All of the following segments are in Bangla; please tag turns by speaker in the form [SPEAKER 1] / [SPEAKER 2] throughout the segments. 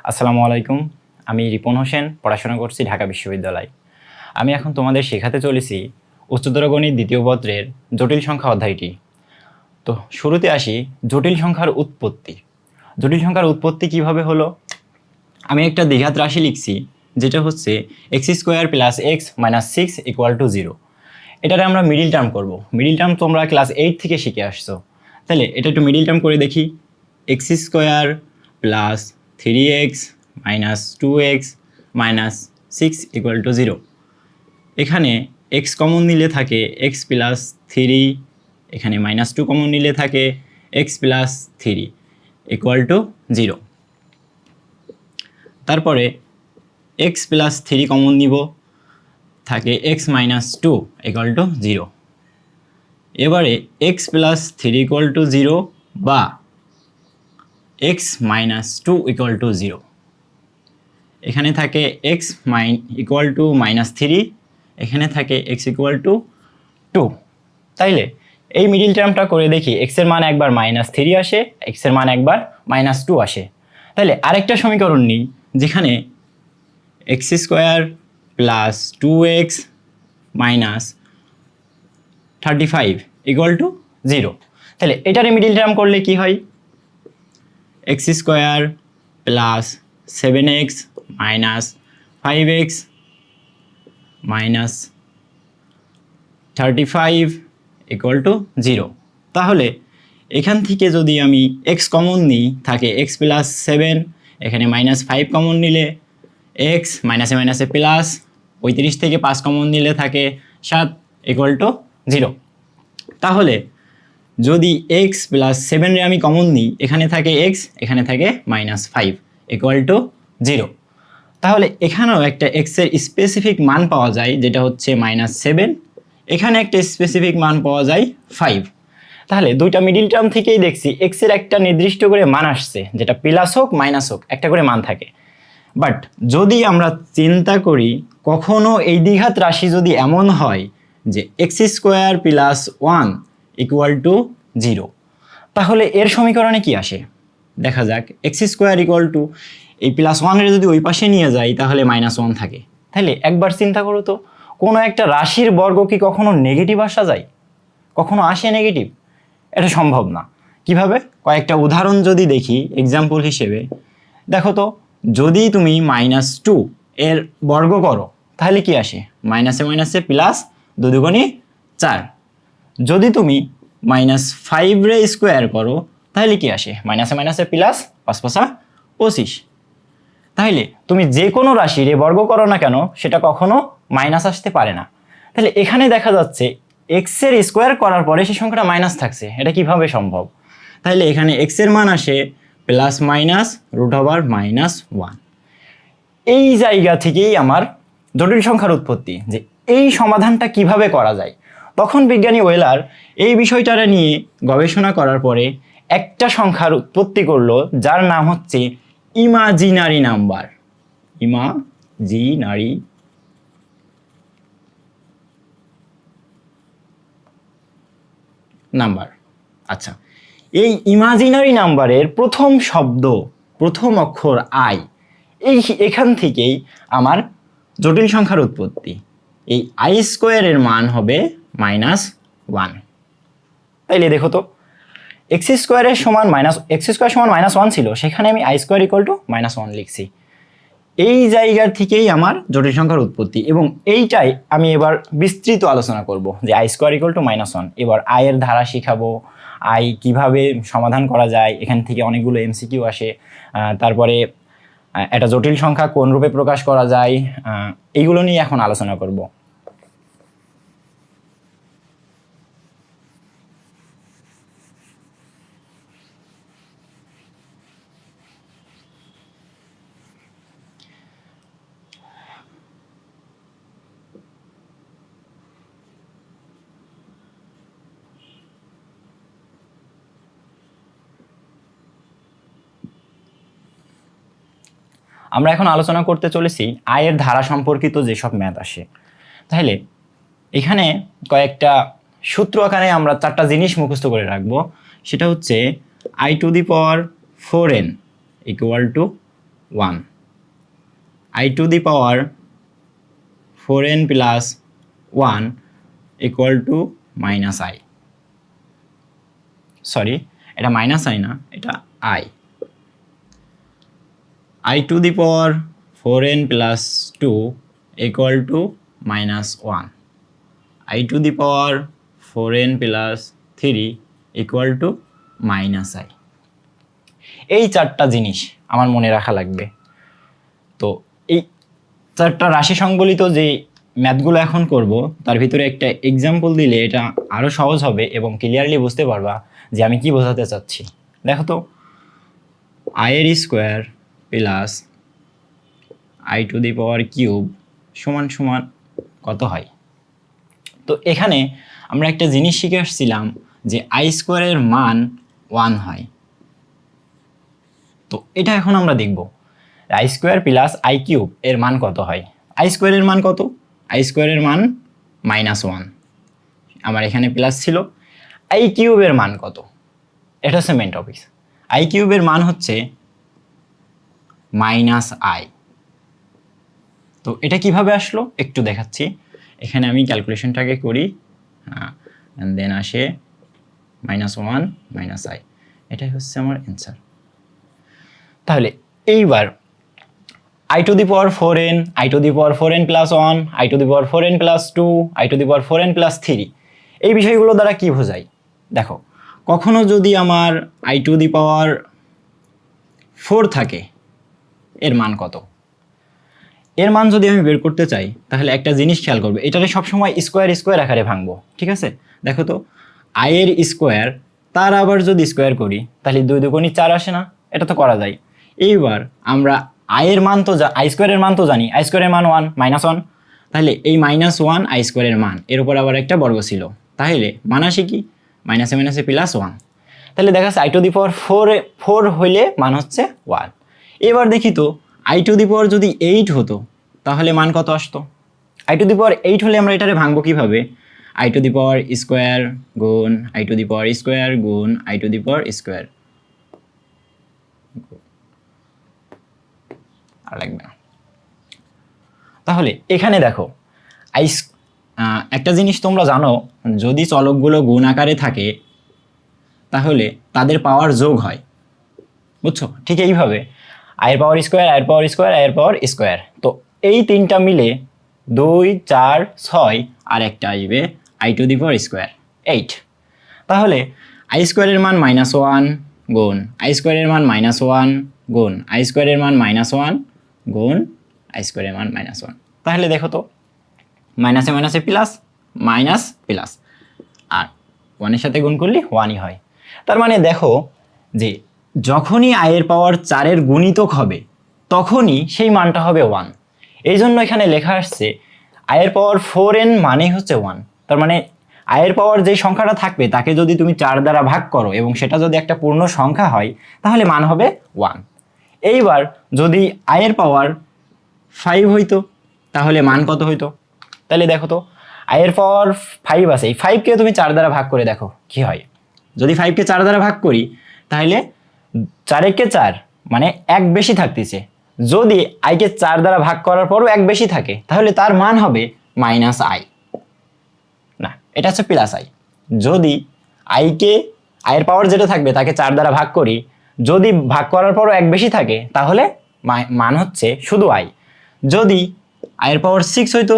[SPEAKER 1] আসসালামু আলাইকুম। আমি রিপন হোসেন, পড়াশোনা করছি ঢাকা বিশ্ববিদ্যালয়। আমি এখন তোমাদের শেখাতে চলেছি উচ্চতর গণিত দ্বিতীয় পত্রের জটিল সংখ্যা অধ্যায়টি। তো শুরুতে আসি জটিল সংখ্যার উৎপত্তি। জটিল সংখ্যার উৎপত্তি কিভাবে হলো? আমি একটা দ্বিঘাত রাশি লিখছি, যেটা হচ্ছে x² + x - 6 = 0। এটারে আমরা মিডিল টার্ম করব। মিডিল টার্ম তোমরা ক্লাস 8 থেকে শিখে আসছো। তাহলে এটা একটু মিডিল টার্ম করে দেখি। x² + 3x - 2x - 6 = 0। এখানে x কমন নিলে থাকে x + 3, এখানে -2 কমন নিলে থাকে x + 3 = 0। তারপরে x + 3 কমন নিব, থাকে x - 2 = 0। এবারে x + 3 = 0 বা x - 2 = 0। এখানে থাকে x = -3, এখানে থাকে x = 2। তাইলে এই মিডিল টার্মটা করে দেখি, x এর মান একবার -3 আসে, x এর মান একবার -2 আসে। তাহলে আরেকটা সমীকরণ নিই, যেখানে x² + 2x - 35 = 0। তাহলে এটারে মিডিল টার্ম করলে কি হয়? x² + 7x - 5x - 35 = 0। তাহলে এখান থেকে যদি আমি x কমন নিই, থাকে x + 7, এখানে -5 কমন নিলে x - প্লাস 35 থেকে 5 কমন নিলে থাকে 7 = 0। তাহলে যদি x + 7 রে আমি কমন নিই, এখানে থাকে x, এখানে থাকে -5 = 0। তাহলে এখানেও একটা x এর স্পেসিফিক মান পাওয়া যায়, যেটা হচ্ছে -7। এখানে একটা স্পেসিফিক মান পাওয়া যায় 5। তাহলে দুইটা মিডিল টার্ম থেকেই দেখছি x এর একটা নির্দিষ্ট করে মান আসছে, যেটা প্লাস হোক মাইনাস হোক একটা করে মান থাকে। বাট যদি আমরা চিন্তা করি, কখনো এই দ্বিঘাত রাশি যদি এমন হয় যে x² + 1 = 0, তাহলে এর সমীকরণে কি আসে দেখা যাক। x² এই +1 এর যদি ওই পাশে নিয়ে যাই, তাহলে -1 থাকে। তাহলে একবার চিন্তা করো তো, কোনো একটা রাশির বর্গ কি কখনো নেগেটিভ আসা যায়? কখনো আসে নেগেটিভ? এটা সম্ভব না। কিভাবে? কয়েকটা উদাহরণ যদি দেখি এক্সাম্পল হিসেবে, দেখো তো, যদি তুমি -2 এর বর্গ করো, তাহলে কি আসে? মাইনাসে মাইনাসে প্লাস, 2 দুগুণে 4। যদি তুমি -5 রে স্কোয়ার করো, তাহলে কি আসে? মাইনাসে মাইনাসে প্লাস, 5 5 25। তাহলে তুমি যে কোনো রাশির বর্গ করো না কেন, সেটা কখনো মাইনাস আসতে পারে না। তাহলে এখানে দেখা যাচ্ছে এক্স এর স্কোয়ার করার পরে সেই সংখ্যাটা মাইনাস থাকছে। এটা কিভাবে সম্ভব? তাহলে এখানে এক্স এর মান আসে +-√(-1). এই জায়গা থেকেই আমার জটিল সংখ্যার উৎপত্তি, যে এই সমাধানটা কিভাবে করা যায়। তখন বিজ্ঞানী ওয়েলার এই বিষয়টা নিয়ে গবেষণা করার পরে একটা সংখ্যার উৎপত্তি করলো, যার নাম হচ্ছে ইমাজিনারি নাম্বার। Imaginary number. আচ্ছা, এই ইমাজিনারি নাম্বারের প্রথম শব্দ, প্রথম অক্ষর আই, এখান থেকেই আমার জটিল সংখ্যার উৎপত্তি। এই i² এর মান হবে -1। তাইলে দেখো তো, x² এর সমান x² সমান -1 ছিল, সেখানে আমি i² = -1 লিখছি। এই জায়গার থেকেই আমার জটিল সংখ্যার উৎপত্তি, এবং এইটাই আমি এবার বিস্তৃত আলোচনা করব, যে i² = -1। এবার i এর ধারা শিখাবো, i কিভাবে সমাধান করা যায়, এখান থেকে অনেকগুলো MCQ আসে। তারপরে একটা জটিল সংখ্যা কোন রূপে প্রকাশ করা যায়, এইগুলো নিয়ে এখন আলোচনা করব। আমরা এখন আলোচনা করতে চলেছি আয়ের ধারা সম্পর্কিত যেসব ম্যাথ আসে। তাহলে এখানে কয়েকটা সূত্র আকারে আমরা 4টা জিনিস মুখস্থ করে রাখবো। সেটা হচ্ছে i⁴n = 1 I to the power 4n plus 1 equal to minus I, sorry এটা মাইনাস আই না, এটা I to the power 4n plus 2 equal to minus 1 I to the power 4n plus 3 equal to minus I। এই চারটা জিনিস আমার মনে রাখা লাগবে। তো এই চারটা রাশি সংবলিত যে ম্যাথগুলো এখন করব তার ভিতরে একটা এক্সাম্পল দিলে এটা আরও সহজ হবে এবং ক্লিয়ারলি বুঝতে পারবা যে আমি কি বোঝাতে চাচ্ছি। দেখো তো, I এর square plus I to the power cube সমান সমান কত হয়? তো এখানে আমরা একটা জিনিস শিখে আসছিলাম যে I স্কোয়ারের মান 1 হয়। তো এটা এখন আমরা দেখব I square plus I cube এর মান কত হয়। I স্কোয়ারের মান কত? I স্কোয়ারের মান -1, আমার এখানে প্লাস ছিল। I কিউবের মান কত? এটা হচ্ছে মেইন টপিক। I কিউবের মান হচ্ছে -I। তো এটা কিভাবে আসলো একটু দেখাচ্ছি। এখানে আমি ক্যালকুলেশনটাকে করি, অ্যান্ড দেন আসে -1 -I, এটাই হচ্ছে আমার অ্যান্সার। তাহলে এইবার I to the power 4n, I to the power 4n plus 1, I to the power 4n plus 2, I to the power 4n plus 3 এই বিষয়গুলো দ্বারা কি বোঝায়? দেখো, কখনো যদি আমার I to the power 4 থাকে, এর মান কত? এর মান যদি আমি বের করতে চাই তাহলে একটা জিনিস খেয়াল করবে, এটারে সবসময় স্কোয়ার স্কোয়ার আকারে ভাঙবো, ঠিক আছে? দেখো তো, I এর স্কোয়ার তার আবার যদি স্কোয়ার করি তাহলে 2 দুগুণে 4 আসে না? এটা তো করা যায়। এইবার আমরা I এর মান তো I স্কোয়ারের মান তো জানি, I স্কোয়ারের মান 1 -1, তাহলে এই -1 I স্কোয়ারের মান, এর উপর আবার একটা বর্গ ছিল, তাহলে মান আসে কি মাইনাসে মাইনাসে +1। তাহলে দেখা যাচ্ছে I টু দি পাওয়ার 4 হইলে মান হচ্ছে 1। এবার দেখি তো I টু দি পাওয়ার যদি 8 হতো তাহলে মান কত আসতো? I টু দি পাওয়ার 8 হলে আমরা এটারে ভাঙবো কিভাবে? I to the power square গুণ I to the power square গুণ I to the power square, আর লাগবে না। তাহলে এখানে দেখো, একটা জিনিস তোমরা জানো, যদি চলকগুলো গুণ আকারে থাকে তাহলে তাদের পাওয়ার যোগ হয়, বুঝছো? ঠিক এইভাবে I এর পাওয়ার স্কোয়ার, I এর পাওয়ার স্কোয়ার, I এর পাওয়ার স্কোয়ার, তো এই তিনটা মিলে 2 4 6 আর একটা আসবে I to the power square 8। তাহলে I স্কোয়ারের মান -1 গুণ I স্কোয়ারের মান -1 গুণ I স্কোয়ারের মান -1 গুণ I স্কোয়ারের মান -1, তাহলে দেখো তো মাইনাসে মাইনাসে প্লাস, মাইনাস প্লাস, আর 1 এর সাথে গুণ করলে 1ই হয়। তার মানে দেখো যে যখনই I এর পাওয়ার 4 এর গুণিতক হবে তখনই সেই মানটা হবে 1। এই জন্য এখানে লেখা আসছে I এর পাওয়ার 4n মানেই হচ্ছে 1। তার মানে I এর পাওয়ার যে সংখ্যাটা থাকবে তাকে যদি তুমি 4 দ্বারা ভাগ করো এবং সেটা যদি একটা পূর্ণ সংখ্যা হয় তাহলে মান হবে 1। এইবার যদি I এর পাওয়ার 5 হইতো তাহলে মান কত হইতো? তাহলে দেখো তো, I এর পাওয়ার 5 আছে, এই 5কে তুমি 4 দ্বারা ভাগ করে দেখো কি হয়। যদি 5কে 4 দ্বারা ভাগ করি তাহলে 4 কে 4 মানে 1 বেশি থাকতেছে। যদি I কে 4 দ্বারা ভাগ করার পরও 1 বেশি থাকে তাহলে তার মান হবে -I, না এটা হচ্ছে +I। যদি I এর পাওয়ার যেটা থাকবে তাকে 4 দ্বারা ভাগ করি, যদি ভাগ করার পরও 1 বেশি থাকে তাহলে মান হচ্ছে শুধু I। যদি I এর পাওয়ার 6 হইতো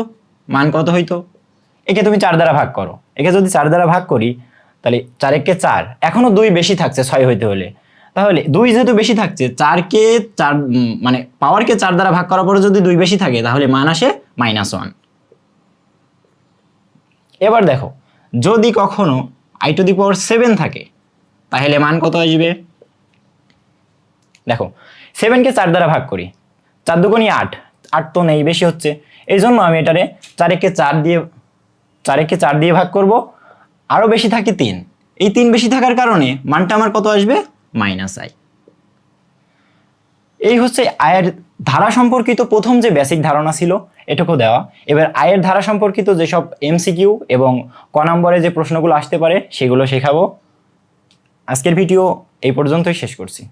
[SPEAKER 1] মান কত হইতো? একে তুমি 4 দ্বারা ভাগ করো, একে যদি 4 দ্বারা ভাগ করি তাহলে 4 একে 4, এখনো 2 বেশি থাকছে 6 হইতে হলে, তাহলে 2 যেহেতু বেশি থাকছে 4কে 4 মানে পাওয়ারকে 4 দ্বারা ভাগ করার পরে যদি 2 বেশি থাকে তাহলে মান আসে -1। এবার দেখো, যদি কখনো I টু দি পাওয়ার 7 থাকে তাহলে মান কত আসবে? দেখো 7কে 4 দ্বারা ভাগ করি, 4 দুগুণে 8, 8 তো নেই, বেশি হচ্ছে, এই জন্য আমি এটারে 4 একে 4 দিয়ে ভাগ করব, আরও বেশি থাকে 3, এই 3 বেশি থাকার কারণে মানটা আমার কত আসবে? -I। এই হচ্ছে I এর ধারা সম্পর্কিত প্রথম যে বেসিক ধারণা ছিল এটুকু দেওয়া। এবার I এর ধারা সম্পর্কিত যেসব MCQ এবং ক নম্বরে যে প্রশ্নগুলো আসতে পারে সেগুলো শেখাবো। আজকের ভিডিও এই পর্যন্তই শেষ করছি।